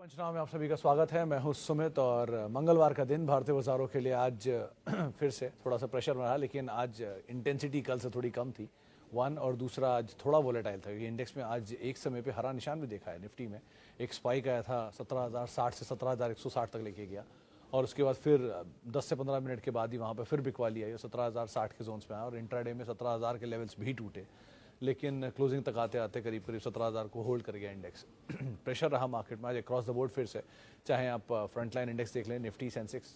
पंचनामा में आप सभी का स्वागत है। मैं हूं सुमित और मंगलवार का दिन भारतीय बाजारों के लिए आज फिर से थोड़ा सा प्रेशर रहा, लेकिन आज इंटेंसिटी कल से थोड़ी कम थी वन, और दूसरा आज थोड़ा वोलेटाइल था क्योंकि इंडेक्स में आज एक समय पे हरा निशान भी देखा है। निफ्टी में एक स्पाइक आया था 17,060 से 17,160 तक लेके गया, और उसके बाद फिर 10 से 15 मिनट के बाद ही वहाँ पर फिर बिकवाली आई और 17,060 के जोन्स में आया और इंट्राडे में 17,000 के लेवल्स भी टूटे, लेकिन क्लोजिंग तक आते आते करीब करीब 17,000 को होल्ड कर गया इंडेक्स। प्रेशर रहा मार्केट में आज अक्रॉस द बोर्ड फिर से, चाहे आप फ्रंट लाइन इंडेक्स देख लें, निफ्टी सेंसेक्स,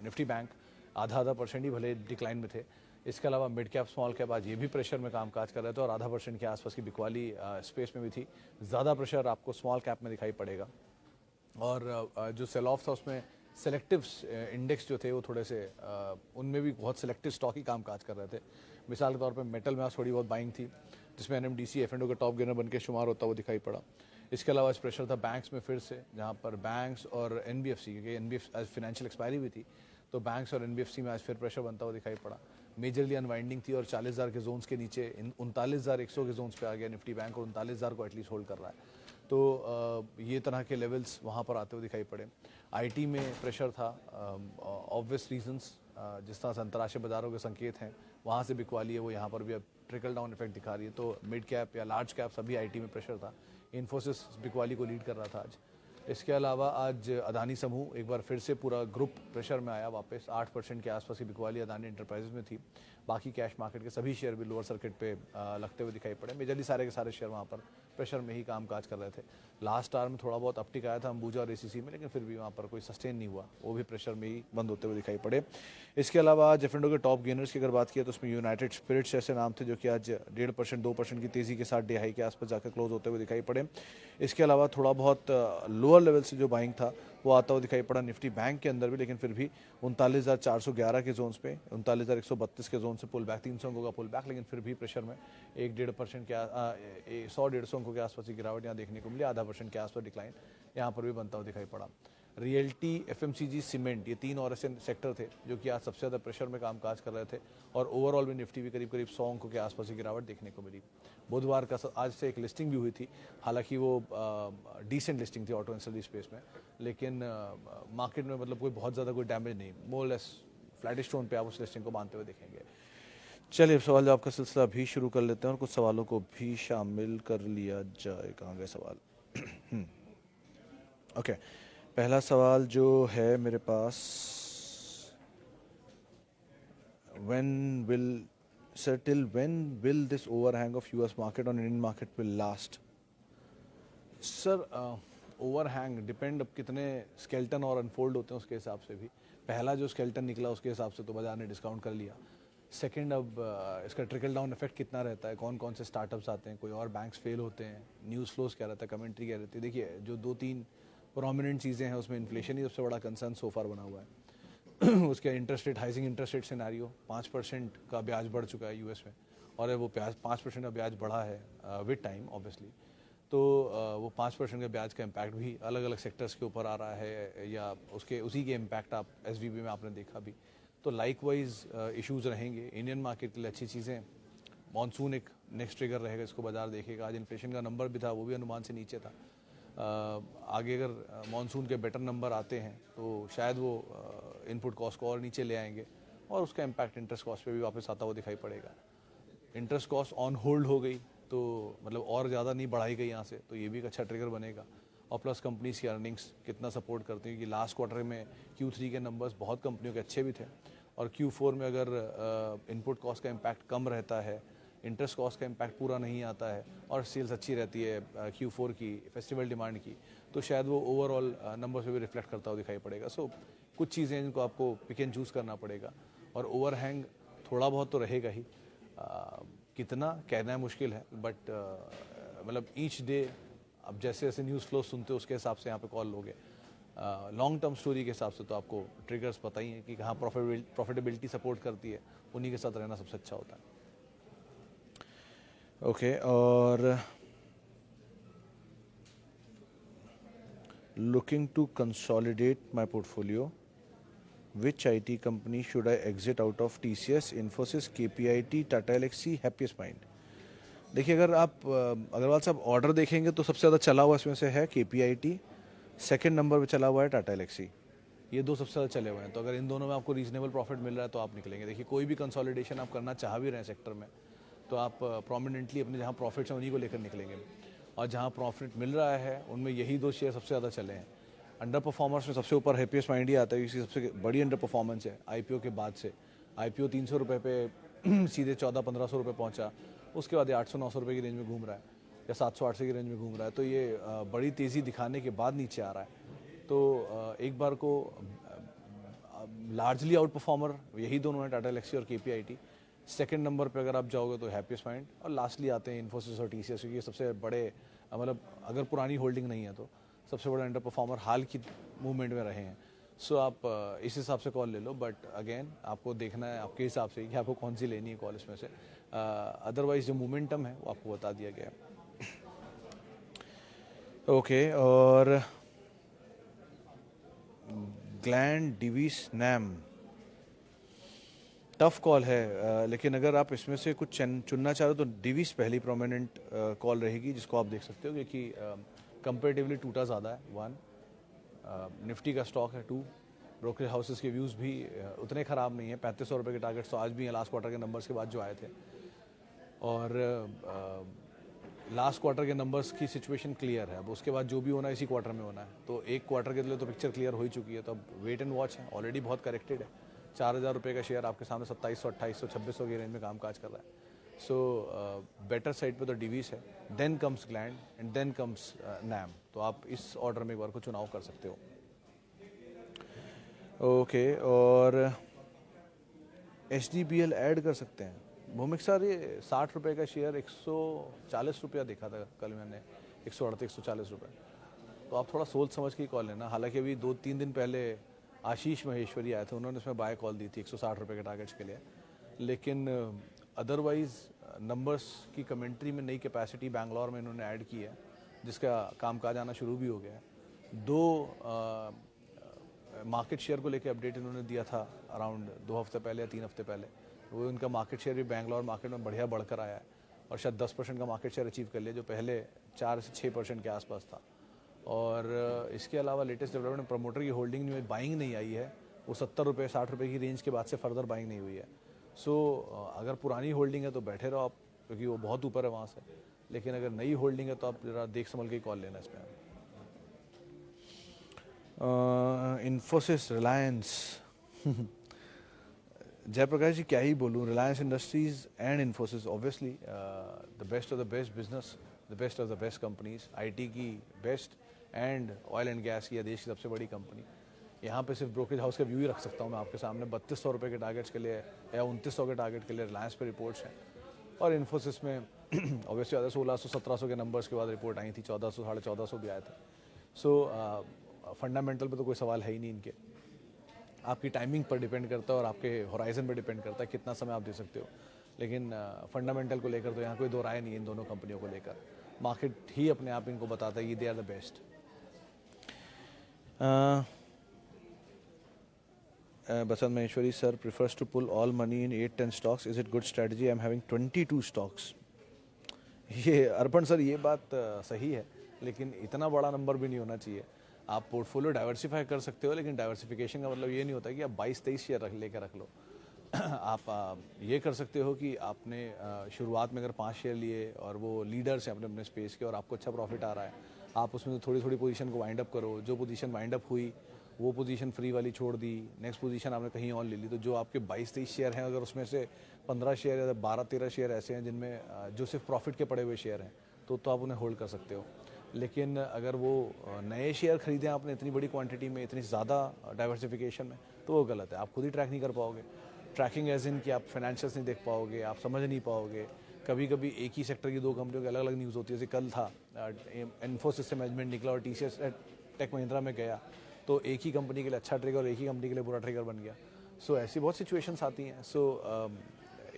निफ्टी बैंक आधा परसेंट ही भले डिक्लाइन में थे। इसके अलावा मिड कैप स्मॉल कैप आज ये भी प्रेशर में कामकाज कर रहे थे और आधा परसेंट के आसपास की बिकवाली स्पेस में भी थी। ज़्यादा प्रेशर आपको स्मॉल कैप में दिखाई पड़ेगा, और जो सेल ऑफ था उसमें सेलेक्टिव इंडेक्स जो थे वो थोड़े से उनमें भी बहुत सेलेक्टिव स्टॉक ही कामकाज कर रहे थे। मिसाल के तौर पे मेटल में आज थोड़ी बहुत बाइंग थी, जिसमें एनएमडीसी एफ&ओ का टॉप गेनर बन के शुमार होता हुआ दिखाई पड़ा। इसके अलावा आज प्रेशर था बैंक्स में फिर से, जहाँ पर बैंक्स और एनबीएफसी, क्योंकि एनबीएफसी आज फाइनेंशियल एक्सपायरी भी थी, तो बैंक्स और एनबीएफसी में आज फिर प्रेशर बनता हुआ दिखाई पड़ा। मेजरली अनवाइंडिंग थी और 40,000 के जोन्स के नीचे 39,100 के जोन्स पे आ गया निफ्टी बैंक, और 39,000 को एटलीस्ट होल्ड कर रहा है। तो ये तरह के लेवल्स वहाँ पर आते हुए दिखाई पड़े। आईटी में प्रेशर था, ऑब्वियस रीजंस, जिस तरह से अंतर्राष्ट्रीय बाजारों के संकेत हैं वहाँ से बिकवाली है, वो यहाँ पर भी अब ट्रिकल डाउन इफेक्ट दिखा रही है। तो मिड कैप या लार्ज कैप सभी आईटी में प्रेशर था। इन्फोसिस बिकवाली को लीड कर रहा था आज। इसके अलावा आज अदानी समूह एक बार फिर से पूरा ग्रुप प्रेशर में आया वापस। 8% के आसपास की बिकवाली अदानी एंटरप्राइजेज में थी। बाकी कैश मार्केट के सभी शेयर भी लोअर सर्किट पे लगते हुए दिखाई पड़े। मेजरली सारे के सारे शेयर वहाँ पर प्रेशर में ही कामकाज कर रहे थे। लास्ट आवर में थोड़ा बहुत अपटिक आया था अंबुजा और एसीसी में, लेकिन फिर भी वहाँ पर कोई सस्टेन नहीं हुआ, वो भी प्रेशर में ही बंद होते हुए दिखाई पड़े। इसके अलावा आज एफ&ओ के टॉप गेनर्स की अगर बात किया तो उसमें यूनाइटेड स्पिरिट्स ऐसे नाम थे जो कि आज 1.5% 2% की तेज़ी के साथ डे हाई के आसपास जाकर क्लोज होते हुए दिखाई पड़े। इसके अलावा थोड़ा बहुत लोअर लेवल से जो बाइंग था वो आता हुआ दिखाई पड़ा निफ्टी बैंक के अंदर भी, लेकिन फिर भी 39,411 के जोन्स पे 39,132 के जोन से पुल बैक, 300 अंकों का पुल बैक, लेकिन फिर भी प्रेशर में 1-1.5% के 100-150 अंकों के आसपास की गिरावट यहाँ देखने को मिली। आधा % के आसपास डिक्लाइन यहाँ पर भी बनता हुआ दिखाई पड़ा। रियल्टी, एफएमसीजी, सीमेंट, ये तीन और ऐसे सेक्टर थे जो कि आज सबसे ज़्यादा प्रेशर में कामकाज कर रहे थे, और ओवरऑल में निफ्टी भी करीब करीब 100 अंकों के आसपास की गिरावट देखने को मिली। बुधवार का आज से एक लिस्टिंग भी हुई थी, हालांकि वो डिसेंट लिस्टिंग थी ऑटो एंसिलरी स्पेस में, लेकिन मार्केट में मतलब कोई बहुत ज़्यादा कोई डैमेज नहीं, मोर लेस फ्लैटिश टोन पे आप उस लिस्टिंग को मानते हुए देखेंगे। चलिए सवाल जवाब का सिलसिला भी शुरू कर लेते हैं और कुछ सवालों को भी शामिल कर लिया जाए। कहाँ गए सवाल? ओके, पहला सवाल जो है मेरे पास, till when will this overhang of US market on Indian market will last? Sir, overhang depend अब कितने स्केल्टन और अनफोल्ड होते हैं उसके हिसाब से भी। पहला जो स्केल्टन निकला उसके हिसाब से तो बाजार ने डिस्काउंट कर लिया। सेकंड, अब इसका ट्रिकल डाउन इफेक्ट कितना रहता है, कौन कौन से स्टार्टअप्स आते हैं, कोई और बैंक्स फेल होते हैं, न्यूज़ फ्लोज क्या रहता है, कमेंट्री क्या रहती है। देखिए, जो 2-3 प्रोमिनेंट चीज़ें हैं उसमें इन्फ्लेशन ही सबसे बड़ा कंसर्न सोफार बना हुआ है। उसके interest rate, hygiene interest rate scenario, 5% का ब्याज बढ़ चुका है यूएस में, और वो 5% का ब्याज बढ़ा है विद टाइम ऑब्वियसली। तो वो 5% का ब्याज का इम्पैक्ट भी अलग अलग सेक्टर्स के ऊपर आ रहा है, या उसी के इम्पैक्ट आप एसवीबी में आपने देखा भी। तो लाइकवाइज इश्यूज रहेंगे। इंडियन मार्केट के लिए अच्छी चीज़ें, मॉनसून एक नेक्स्ट ट्रिगर रहेगा, इसको बाजार देखेगा। आज इन्फ्लेशन का नंबर भी था, वो भी अनुमान से नीचे था। आगे अगर मॉनसून के बेटर नंबर आते हैं तो शायद वो इनपुट कॉस्ट को और नीचे ले आएंगे, और उसका इम्पैक्ट इंटरेस्ट कॉस्ट पे भी वापस आता हुआ दिखाई पड़ेगा। इंटरेस्ट कॉस्ट ऑन होल्ड हो गई तो मतलब और ज़्यादा नहीं बढ़ाई गई यहाँ से, तो ये भी एक अच्छा ट्रिगर बनेगा। और प्लस कंपनीज की अर्निंग्स कितना सपोर्ट करती हैं, कि लास्ट क्वार्टर में Q3 के नंबर्स बहुत कंपनियों के अच्छे भी थे, और Q4 में अगर इनपुट कॉस्ट का इम्पैक्ट कम रहता है, इंटरेस्ट कॉस्ट का इम्पैक्ट पूरा नहीं आता है, और सेल्स अच्छी रहती है Q4 की, फेस्टिवल डिमांड की, तो शायद वो ओवरऑल नंबर्स पे भी रिफ्लेक्ट करता हुआ दिखाई पड़ेगा। सो कुछ चीज़ें जिनको आपको पिक एंड चूज़ करना पड़ेगा, और ओवरहैंग थोड़ा बहुत तो रहेगा ही। कितना कहना मुश्किल है, बट मतलब ईच डे अब जैसे जैसे न्यूज़ फ्लो सुनते हो उसके हिसाब से यहाँ पे कॉल लोगे। लॉन्ग टर्म स्टोरी के हिसाब से तो आपको ट्रिगर्स पता ही है कि कहाँ प्रॉफिटेबिलिटी सपोर्ट करती है, उन्हीं के साथ रहना सबसे अच्छा होता है। ओके, और looking to consolidate my portfolio, which IT company should I exit out of? TCS, Infosys, KPIT, Tata Elxsi, Happiest Mind? देखिए, अगर आप अग्रवाल साहब ऑर्डर देखेंगे तो सबसे ज़्यादा चला हुआ इसमें से है KPIT, सेकंड नंबर पे चला हुआ है टाटा एलेक्सी। ये दो सबसे ज़्यादा चले हुए हैं। तो अगर इन दोनों में आपको रीजनेबल प्रॉफिट मिल रहा है तो आप निकलेंगे। देखिए कोई भी कंसोलिडेशन आप करना चाह भी रहे हैं सेक्टर में तो आप प्रोमिनेंटली अपने जहाँ प्रॉफिट्स हैं उन्हीं को लेकर निकलेंगे, और जहाँ प्रॉफिट मिल रहा है उनमें यही दो शेयर सबसे ज़्यादा चले हैं। अंडर परफॉर्मर्स में सबसे ऊपर हैप्पीएस्ट माइंड ही आता है, इसकी सबसे बड़ी अंडर परफॉर्मेंस है आईपीओ के बाद से। आईपीओ 300 रुपये पे सीधे 1400-1500 रुपये पहुंचा, उसके बाद ये 800-900 रुपये की रेंज में घूम रहा है या 700-800 की रेंज में घूम रहा है। तो ये बड़ी तेज़ी दिखाने के बाद नीचे आ रहा है। तो एक बार को लार्जली आउट परफॉर्मर यही दोनों हैं, टाटा एलेक्सी और केपीआईटी। सेकंड नंबर पे अगर आप जाओगे तो हैप्पीएस्ट माइंड, और लास्टली आते हैं इन्फोसिस और टीसीएस, क्योंकि ये सबसे बड़े मतलब अगर पुरानी होल्डिंग नहीं है तो सबसे बड़ा अंडर परफॉर्मर हाल की मूवमेंट में रहे हैं। सो आप इस हिसाब से कॉल ले लो, बट अगेन आपको देखना है आपके हिसाब से कि आपको कौन सी लेनी है कॉल इसमें से। अदरवाइज जो मोमेंटम है वो आपको बता दिया गया है। ओके, और Gland, Divi's, NAM, tough call है, लेकिन अगर आप इसमें से कुछ चुनना चाहो तो डिवीस पहली प्रोमिनेंट कॉल रहेगी जिसको आप देख सकते हो, क्योंकि कंपेरेटिवली टूटा ज़्यादा है 1, निफ्टी का स्टॉक है 2, ब्रोकरेज हाउसेस के व्यूज़ भी उतने ख़राब नहीं है। 3500 रुपये के टारगेट्स तो आज भी हैं लास्ट क्वार्टर के नंबर्स के बाद जो आए थे, और लास्ट क्वार्टर के नंबर्स की सिचुएशन क्लियर है। अब उसके बाद जो भी होना है इसी क्वार्टर में होना है, तो एक क्वार्टर के लिए तो पिक्चर क्लियर हो ही चुकी है। तो अब वेट एंड वॉच है, ऑलरेडी बहुत करेक्टेड है। 4000 रुपये का शेयर आपके सामने 2700, 2800, 2600 की रेंज में काम काज कर रहा है। सो बेटर साइड पे तो डिवीस है, then comes Gland and then comes NAM. तो आप इस ऑर्डर में एक बार को चुनाव कर सकते हो। ओके, और HDBL ऐड कर सकते हैं। भूमिक सर, ये 60 रुपये का शेयर 140 रुपया देखा था कल मैंने, 138-140 रुपये। तो आप थोड़ा सोच समझ के कॉल लेना। हालांकि अभी 2-3 दिन पहले आशीष महेश्वरी आए थे, उन्होंने इसमें बाय कॉल दी थी 160 रुपये के टारगेट्स के लिए। लेकिन अदरवाइज़ नंबर्स की कमेंट्री में नई कैपेसिटी बैंगलोर में इन्होंने ऐड की है, जिसका कामकाज आना शुरू भी हो गया है। 2 मार्केट शेयर को लेकर अपडेट इन्होंने दिया था अराउंड 2 हफ्ते पहले या 3 हफ्ते पहले। वो इनका मार्केट शेयर भी बैंगलोर मार्केट में बढ़िया बढ़कर आया है, और शायद 10% का मार्केट शेयर अचीव कर लिया, जो पहले 4 से 6% के आसपास था। और इसके अलावा लेटेस्ट डेवलपमेंट, प्रमोटर की होल्डिंग में बाइंग नहीं आई है, वो 70 रुपये 60 रुपये की रेंज के बाद से फर्दर बाइंग नहीं हुई है। सो अगर पुरानी होल्डिंग है तो बैठे रहो आप, क्योंकि वो बहुत ऊपर है वहाँ से। लेकिन अगर नई होल्डिंग है तो आप जरा देख संभल के कॉल लेना इसमें। इन्फोसिस, रिलायंस जयप्रकाश जी क्या ही बोलूँ, Reliance Industries and Infosys obviously the best of the best business, the best of the best companies. IT की best and oil and gas की देश की सबसे बड़ी कंपनी। यहाँ पे सिर्फ ब्रोकरेज हाउस का व्यू ही रख सकता हूँ मैं आपके सामने। 3200 रुपये के टारगेट्स के लिए या 2900 के टारगेट के लिए रिलायंस पे रिपोर्ट्स हैं, और इन्फोसिस में ऑब्वियसली 1600-1700 के नंबर्स के बाद रिपोर्ट आई थी, 1400-1450 भी आए थे। सो फंडामेंटल पे तो कोई सवाल है ही नहीं इनके। आपकी टाइमिंग पर डिपेंड करता है और आपके होराइजन पर डिपेंड करता है कितना समय आप दे सकते हो। लेकिन फंडामेंटल को लेकर तो यहाँ कोई दो राय नहीं है इन दोनों कंपनियों को लेकर। मार्केट ही अपने आप इनको बताता है कि they are the best. Basant Maheshwari sir prefers to pull all money in 8-10 stocks. Is it good strategy? I'm having 22 stocks. ये अर्पण सर, ये बात सही है, लेकिन इतना बड़ा नंबर भी नहीं होना चाहिए। आप पोर्टफोलियो डाइवर्सिफाई कर सकते हो, लेकिन डाइवर्सिफिकेशन का मतलब ये नहीं होता कि आप 22-23 शेयर लेकर रख लो। आप ये कर सकते हो कि आपने शुरुआत में अगर 5 शेयर लिए और वो लीडर्स हैं अपने अपने स्पेस के और आपको अच्छा प्रॉफिट आ रहा है, आप उसमें थोड़ी थोड़ी पोजीशन को वाइंड अप करो। जो पोजीशन वाइंड अप हुई वो पोजीशन फ्री वाली छोड़ दी, नेक्स्ट पोजीशन आपने कहीं और ले ली। तो जो आपके 22-23 शेयर हैं, अगर उसमें से 15 शेयर या 12-13 शेयर ऐसे हैं जिनमें जो सिर्फ प्रॉफिट के पड़े हुए शेयर हैं, तो आप उन्हें होल्ड कर सकते हो। लेकिन अगर वो नए शेयर खरीदें आपने इतनी बड़ी क्वांटिटी में, इतनी ज़्यादा डाइवर्सिफिकेशन में, तो वो गलत है। आप खुद ही ट्रैक नहीं कर पाओगे। ट्रैकिंग एज इन कि आप फाइनेंशियल्स नहीं देख पाओगे, आप समझ नहीं पाओगे। कभी कभी एक ही सेक्टर की 2 कंपनियों की अलग अलग न्यूज़ होती है। जैसे कल था इन्फोसिस से मैनेजमेंट निकला और TCS टेक महिंद्रा में गया, तो एक ही कंपनी के लिए अच्छा ट्रिगर और एक ही कंपनी के लिए बुरा ट्रिगर बन गया। सो ऐसी बहुत सिचुएशंस आती हैं। सो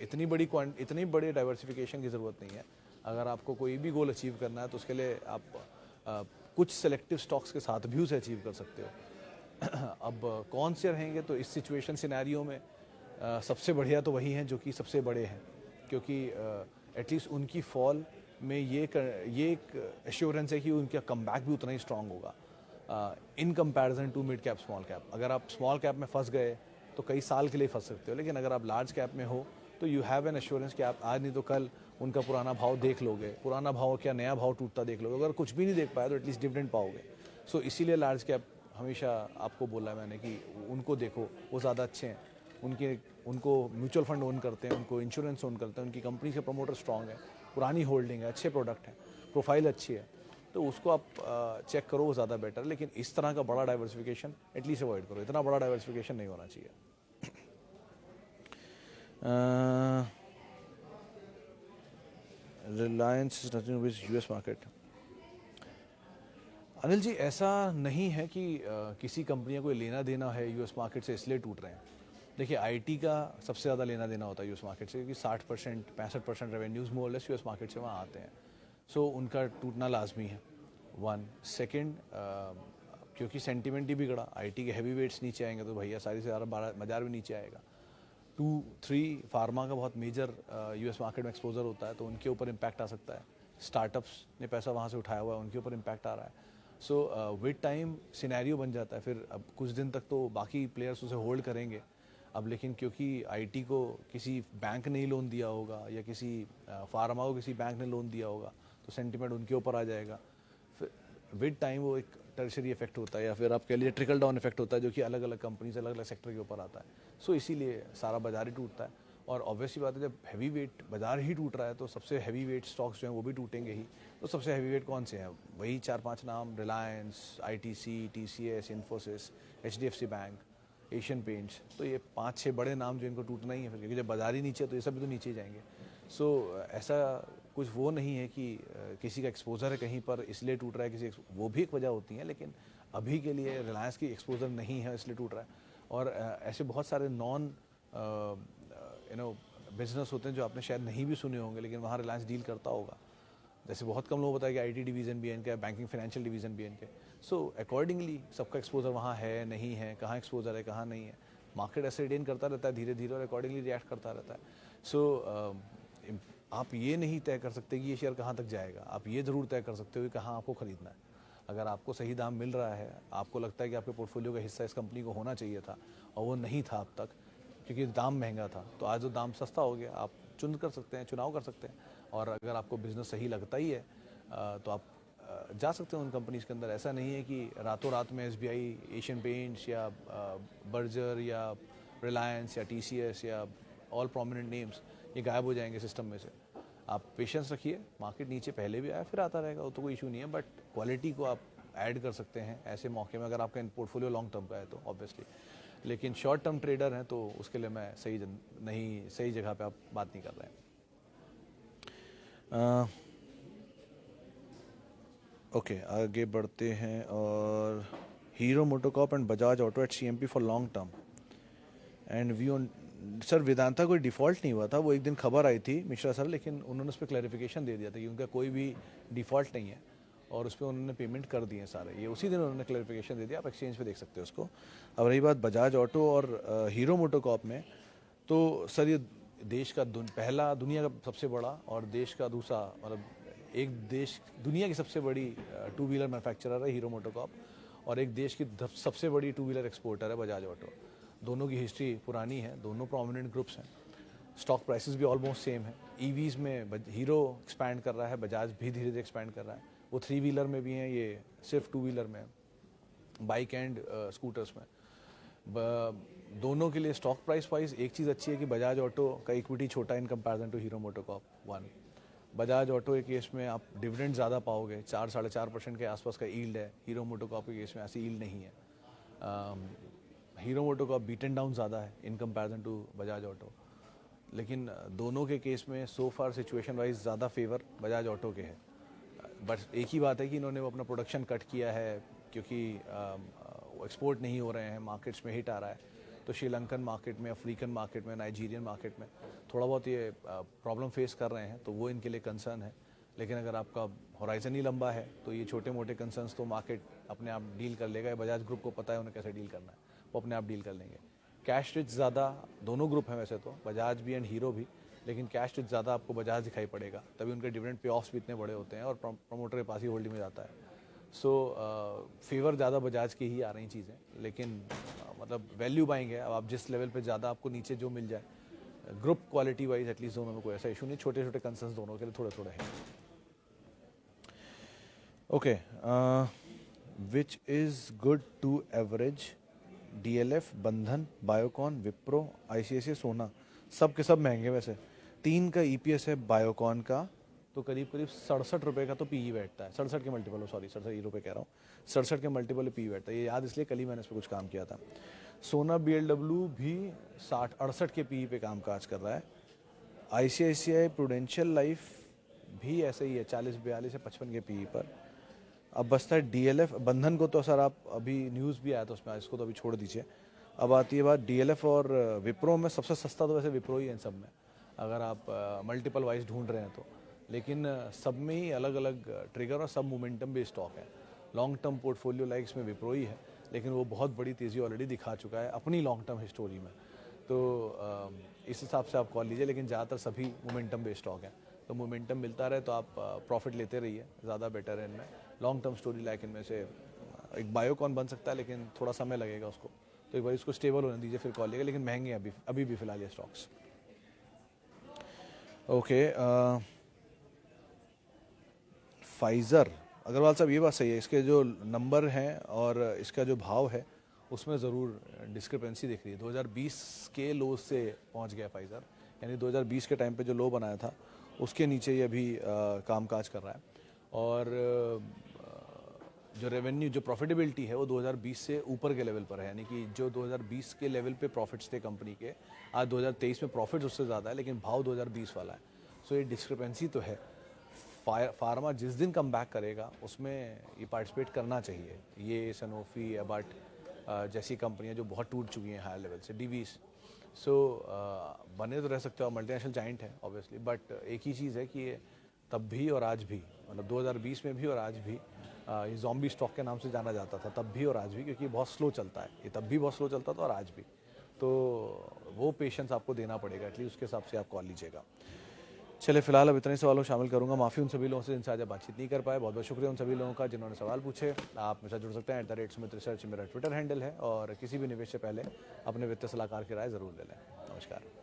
इतनी बड़ी डाइवर्सिफिकेशन की ज़रूरत नहीं है। अगर आपको कोई भी गोल अचीव करना है तो उसके लिए आप कुछ सेलेक्टिव स्टॉक्स के साथ भी उसे अचीव कर सकते हो। अब कौन से रहेंगे, तो इस सिचुएशन सिनेरियो में सबसे बढ़िया तो वही हैं जो कि सबसे बड़े हैं, क्योंकि एटलीस्ट उनकी फॉल में ये एक एश्योरेंस है कि उनका कमबैक भी उतना ही स्ट्रांग होगा। In comparison to mid cap small cap. अगर आप स्मॉल कैप में फंस गए तो कई साल के लिए फंस सकते हो, लेकिन अगर आप लार्ज कैप में हो तो यू हैव एन एश्योरेंस कि आप आज नहीं तो कल उनका पुराना भाव देख लोगे, पुराना भाव क्या नया भाव टूटता देख लोगे। अगर कुछ भी नहीं देख पाए तो एटलीस्ट डिविडेंड पाओगे। सो इसीलिए लार्ज कैप हमेशा आपको बोला है मैंने कि उनको देखो, वो ज़्यादा अच्छे हैं। उनको म्यूचुअल फंड ओन करते हैं, उनको इंश्योरेंस ओन करते हैं, उनकी कंपनी के प्रमोटर स्ट्रॉन्ग है, पुरानी होल्डिंग है, अच्छे प्रोडक्ट हैं, प्रोफाइल अच्छी है, तो उसको आप चेक करो, वो ज़्यादा बेटर है। लेकिन इस तरह का बड़ा डाइवर्सिफिकेशन एटलीस्ट अवॉइड करो, इतना बड़ा डाइवर्सिफिकेशन नहीं होना चाहिए। Reliance is nothing with US market. Anil ji, ऐसा नहीं है कि किसी कंपनियों को लेना देना है यूएस मार्केट से इसलिए टूट रहे हैं। देखिए, आईटी का सबसे ज़्यादा लेना देना होता है यूएस मार्केट से, क्योंकि 60% 65% रेवेन्यूज़ मोरलेस यूएस मार्केट से वहाँ आते हैं। सो उनका टूटना लाजमी है। 1 सेकेंड, क्योंकि सेंटिमेंट ही बिगड़ा, आईटी के हैवी वेट्स नीचे आएंगे तो भैया सारी से ज़्यादा बाजार भी नीचे आएगा। 2 3 फार्मा का बहुत मेजर यूएस मार्केट में एक्सपोजर होता है, तो उनके ऊपर इम्पैक्ट आ सकता है। स्टार्टअप्स ने पैसा वहाँ से उठाया हुआ है, उनके ऊपर इम्पैक्ट आ रहा है। सो विद टाइम सिनेरियो बन जाता है। फिर अब कुछ दिन तक तो बाकी प्लेयर्स उसे होल्ड करेंगे। अब लेकिन क्योंकि आईटी को किसी बैंक ने लोन दिया होगा या किसी फार्मा को किसी बैंक ने लोन दिया होगा, तो सेंटिमेंट उनके ऊपर आ जाएगा। फिर विद टाइम वो एक टर्शरी इफेक्ट होता है, या फिर आप कह लीजिए ट्रिकल डाउन इफेक्ट होता है, जो कि अलग अलग कंपनीज अलग अलग सेक्टर के ऊपर आता है। सो इसीलिए सारा बाजार ही टूटता है। और ऑब्वियसली बात है, जब हैवी वेट बाजार ही टूट रहा है तो सबसे हैवी वेट स्टॉक्स जो हैं वो भी टूटेंगे ही। तो सबसे हैवी वेट कौन से हैं? वही 4-5 नाम, Reliance, ITC, TCS, Infosys, HDFC bank, Asian paints. तो ये 5-6 बड़े नाम जो इनको टूटना ही है फिर, क्योंकि जब बाजार ही नीचे है तो ये सब भी तो नीचे जाएंगे। सो ऐसा कुछ वो नहीं है कि किसी का एक्सपोजर है कहीं पर इसलिए टूट रहा है, वो भी एक वजह होती है, लेकिन अभी के लिए रिलायंस की एक्सपोजर नहीं है इसलिए टूट रहा है। और ऐसे बहुत सारे नॉन बिजनेस होते हैं जो आपने शायद नहीं भी सुने होंगे, लेकिन वहाँ रिलायंस डील करता होगा। जैसे बहुत कम लोग बताया कि आईटी डिवीज़न भी है इनका, बैंकिंग फाइनेंशियल डिवीज़न भी है इनके। सो अकॉर्डिंगली सबका एक्सपोजर वहाँ है नहीं है, कहाँ एक्सपोजर है कहाँ नहीं है, मार्केट ऐसे रिटेन करता रहता है धीरे धीरे और अकॉर्डिंगली रिएक्ट करता रहता है। सो आप ये नहीं तय कर सकते कि ये शेयर कहाँ तक जाएगा। आप ये ज़रूर तय कर सकते हो कि कहाँ आपको ख़रीदना है। अगर आपको सही दाम मिल रहा है, आपको लगता है कि आपके पोर्टफोलियो का हिस्सा इस कंपनी को होना चाहिए था और वो नहीं था अब तक क्योंकि दाम महंगा था, तो आज जो दाम सस्ता हो गया, आप चुनाव कर सकते हैं। और अगर आपको बिज़नेस सही लगता ही है तो आप जा सकते हैं उन कंपनीज़ के अंदर। ऐसा नहीं है कि रातों रात में एसबीआई, एशियन पेंट्स या बर्जर या रिलायंस या टीसीएस या ऑल प्रोमिनेंट नेम्स ये गायब हो जाएंगे सिस्टम में से। आप पेशेंस रखिए, मार्केट नीचे पहले भी आया फिर आता रहेगा, वो तो कोई इशू नहीं है। बट क्वालिटी को आप ऐड कर सकते हैं ऐसे मौके में, अगर आपका पोर्टफोलियो लॉन्ग टर्म का है तो ऑब्वियसली। लेकिन शॉर्ट टर्म ट्रेडर हैं तो उसके लिए मैं सही जगह पे आप बात नहीं कर रहे हैं। ओके, आगे बढ़ते हैं। और Hero MotoCorp and Bajaj Auto at CMP for long term and we on. Sir, Vedanta कोई डिफ़ॉल्ट नहीं हुआ था, वो एक दिन खबर आई थी मिश्रा सर, लेकिन उन्होंने उस पर क्लैरिफिकेशन दे दिया था कि उनका कोई भी डिफ़ॉल्ट नहीं है और उस पर उन्होंने पेमेंट कर दिए सारे। ये उसी दिन उन्होंने क्लैरिफिकेशन दे दिया, आप एक्सचेंज पे देख सकते हो उसको। अब रही बात बजाज ऑटो और हीरो मोटोकॉर्प में, तो सर ये देश का पहला, दुनिया का सबसे बड़ा और देश का दूसरा, मतलब दुनिया की सबसे बड़ी टू व्हीलर मैन्युफैक्चरर है हीरो मोटोकॉर्प और एक देश की सबसे बड़ी टू व्हीलर एक्सपोर्टर है बजाज ऑटो। दोनों की हिस्ट्री पुरानी है, दोनों प्रोमिनेंट ग्रुप्स हैं, स्टॉक प्राइसेस भी ऑलमोस्ट सेम है। ईवीज़ में हीरो एक्सपैंड कर रहा है, बजाज भी धीरे धीरे एक्सपैंड कर रहा है। वो 3 व्हीलर में भी हैं, ये सिर्फ 2 व्हीलर में, बाइक एंड स्कूटर्स में। दोनों के लिए स्टॉक प्राइस वाइज एक चीज़ अच्छी है कि बजाज ऑटो का इक्विटी छोटा in comparison to Hero MotoCorp. 1, Bajaj Auto के केस में आप डिविडेंड ज़्यादा पाओगे, 4-4.5% के आसपास का यील्ड है। हीरो मोटोकॉर्प के केस में ऐसी यील्ड नहीं है। हीरो मोटोकॉर्प बीटन डाउन ज़्यादा है in comparison to Bajaj Auto, लेकिन दोनों के केस में सो फार सिचुएशन वाइज ज़्यादा फेवर बजाज ऑटो के है। बट एक ही बात है कि इन्होंने वो अपना प्रोडक्शन कट किया है क्योंकि वो एक्सपोर्ट नहीं हो रहे हैं, मार्केट्स में हिट आ रहा है। तो श्रीलंकन मार्केट में, अफ्रीकन मार्केट में, नाइजीरियन मार्केट में थोड़ा बहुत ये प्रॉब्लम फेस कर रहे हैं, तो वो इनके लिए कंसर्न है। लेकिन अगर आपका होराइजन ही लंबा है तो ये छोटे मोटे कंसर्न्स तो मार्केट अपने आप डील कर लेगा। बजाज ग्रुप को पता है उन्हें कैसे डील करना है, वो अपने आप डील कर लेंगे। कैश रिच ज़्यादा दोनों ग्रुप हैं वैसे तो, बजाज भी एंड हीरो भी, लेकिन कैश रिच ज़्यादा आपको बजाज दिखाई पड़ेगा, तभी उनके डिविडेंड पे ऑफ्स भी इतने बड़े होते हैं और प्रमोटर के पास ही होल्डिंग में जाता है। सो फेवर ज़्यादा बजाज की ही आ रही चीज़ें, लेकिन मतलब वैल्यू बाइंग है। अब आप जिस लेवल पे ज़्यादा आपको नीचे जो मिल जाए, ग्रुप क्वालिटी वाइज एटलीस्ट दोनों में कोई ऐसा इशू नहीं, छोटे छोटे कंसर्न्स दोनों के लिए थोड़े थोड़े हैं। Okay, which is good to average? DLF, Bandhan, Biocon, Wipro, ICICI, Sona, सब के सब महंगे। वैसे 3 का ईपीएस है बायोकॉन का, तो करीब करीब 67 रुपये का तो पीई बैठता है। 67 के मल्टीपल, सॉरी 67 रुपये कह रहा हूँ, 67 के मल्टीपल पी बैठता है। ये याद इसलिए, कल ही मैंने इस पर कुछ काम किया था। सोना बीएलडब्ल्यू भी 68 के पीई पे काम काज कर रहा है। आईसीआईसीआई प्रूडेंशियल लाइफ भी ऐसे ही है, 40-42 या 55 के पीई पर। अब बसता है डीएलएफ, बंधन को तो सर आप अभी न्यूज़ भी आया था उसमें, इसको तो अभी छोड़ दीजिए। अब आती है बात डीएलएफ और विप्रो में। सबसे सस्ता तो वैसे विप्रो ही है इन सब में, अगर आप मल्टीपल वाइज ढूंढ रहे हैं तो। लेकिन सब में ही अलग अलग ट्रिगर और सब मोमेंटम बेस्ड स्टॉक है। लॉन्ग टर्म पोर्टफोलियो लाइक इसमें विप्रो ही है, लेकिन वो बहुत बड़ी तेज़ी ऑलरेडी दिखा चुका है अपनी लॉन्ग टर्म हिस्टोरी में। तो इस हिसाब से आप कॉल लीजिए, लेकिन ज़्यादातर सभी मोमेंटम बेस्ड स्टॉक हैं, तो मोमेंटम मिलता रहे तो आप प्रॉफिट लेते रहिए, ज़्यादा बेटर है इनमें। लॉन्ग टर्म स्टोरी लाइक इनमें से एक बायोकॉन बन सकता है, लेकिन थोड़ा समय लगेगा उसको, तो एक बार इसको स्टेबल होने दीजिए फिर कॉल लीजिएगा, लेकिन महंगे हैं अभी भी फिलहाल ये स्टॉक्स। ओके, फाइज़र, अग्रवाल साहब ये बात सही है, इसके जो नंबर हैं और इसका जो भाव है उसमें ज़रूर डिस्क्रिपेंसी दिख रही है। 2020 के लो से पहुंच गया फाइज़र, यानी 2020 के टाइम पे जो लो बनाया था उसके नीचे ये अभी कामकाज कर रहा है। और जो रेवेन्यू, जो प्रॉफिटेबिलिटी है वो 2020 से ऊपर के लेवल पर है, यानी कि जो 2020 के लेवल पे प्रॉफिट्स थे कंपनी के, आज 2023 में प्रॉफिट्स उससे ज़्यादा है, लेकिन भाव 2020 वाला है। सो ये डिस्क्रिपेंसी तो है। फार्मा जिस दिन कम बैक करेगा उसमें ये पार्टिसिपेट करना चाहिए। ये सनोफी, अबाट जैसी कंपनियां जो बहुत टूट चुकी हैं हायर लेवल से, डीवीस। सो बने तो रह सकते हो, मल्टीनेशनल जाइंट है ऑब्वियसली, बट एक ही चीज़ है कि ये तब भी और आज भी, मतलब 2020 में भी और आज भी, ये ज़ॉम्बी स्टॉक के नाम से जाना जाता था तब भी और आज भी, क्योंकि बहुत स्लो चलता है। ये तब भी बहुत स्लो चलता था और आज भी, तो वो पेशेंस आपको देना पड़ेगा, एटलीस्ट उसके हिसाब से आप कॉल लीजिएगा। चलिए, फिलहाल अब इतने सवालों शामिल करूंगा। माफ़ी उन सभी लोगों से जिनसे आज बातचीत नहीं कर पाए। बहुत बहुत शुक्रिया उन सभी लोगों का जिन्होंने सवाल पूछे। आप मेरे साथ जुड़ सकते हैं, @सुमित रिसर्च मेरा ट्विटर हैंडल है, और किसी भी निवेश से पहले अपने वित्तीय सलाहकार की राय ज़रूर ले लें। नमस्कार।